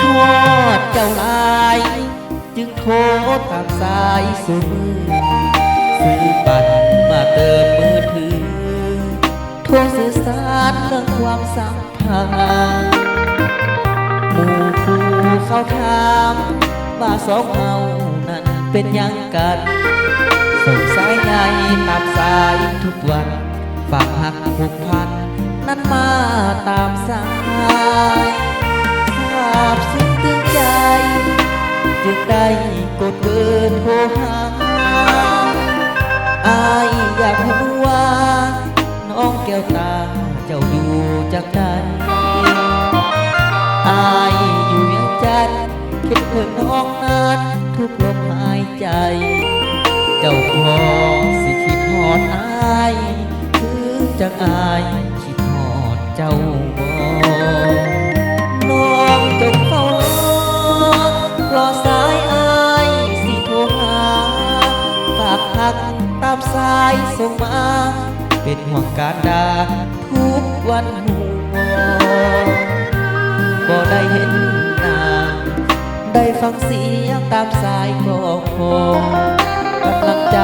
ทอดเจ้าลายจึงโทรตามสายสุดซื้อบัตรมาเติมมือถือโทรสื่อสารเรื่องความสัมพันธ์หมู่คู่เขาถามว่าสองเฮานั้นเป็นยังกันส่งสายใยตามสายทุกวันฝากหักผูกพันนั้นมาตามสายทราบซึ้งตึงใจจึงได้กดเบอร์โทรหาอายอยากรู้ว่าน้องแก้วตาเจ้าอยู่จากใดอายอยู่เวียงจันทน์คิดถึงน้องนั้นทุกลมหายใจเจ้าพอสิคิดฮอดอายคือจังอายคิดฮอดเจ้าบ่น้องจงเฝ้ารอสายอายสิโทรหาฝากหักตามสายส่งมาเป็นห่วงการดาทุกวันหัวก็ได้เห็นหน้าได้ฟังเสียงตามสายก็พอกำลังใจ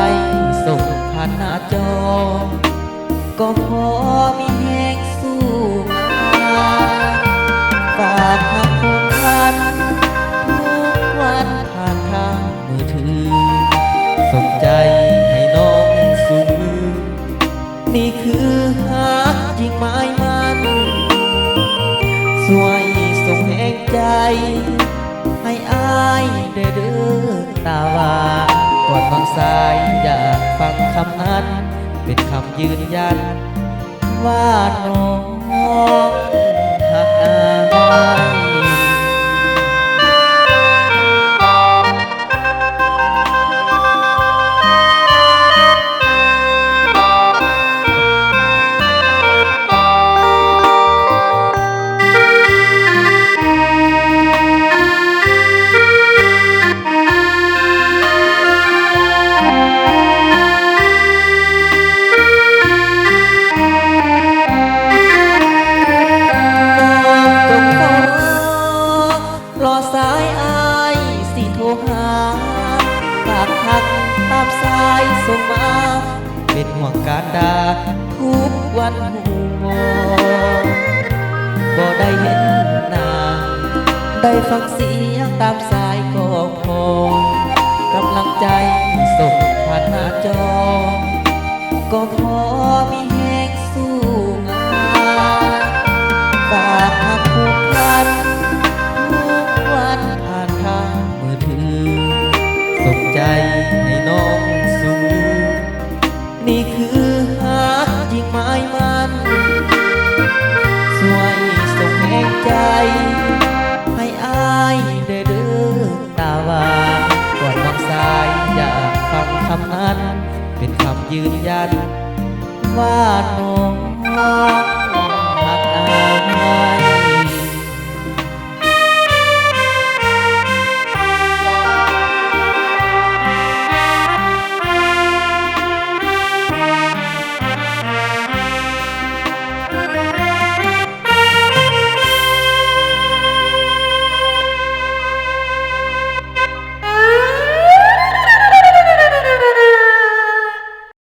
ส่งผ่านหน้าจอก็พอมีแห่งสู้มาฝากหักผูกพันทุกวันผ่านทางมือถือส่งใจให้น้องสูงนี่คือหักจริงหมายมันสวยส่งแห่งใจให้อายได้เดินตาว่าก่อนวางสายอยากฟังคำนั้นเป็นคำยืนยันว่าน้องหักอายสายอายสิโทรหาฝากหักตามสายส่งมาเป็นห่วงการดาทุกวันหัวบ่ได้เห็นหน้าได้ฟังเสียงตามสายก็พอกำลังใจส่งผ่านหน้าจอก็พอมีแห่งสู้งานฝากหักผูกพันวันผ่านทางมือถือส่งใจให้น้องสูนี่คือหักจริงหมายมันสวยส่งแห่งใจให้อายได้เดินตาหวานก่อนวางสายอยากฟังคำนั้นเป็นคำยืนยันว่าน้อง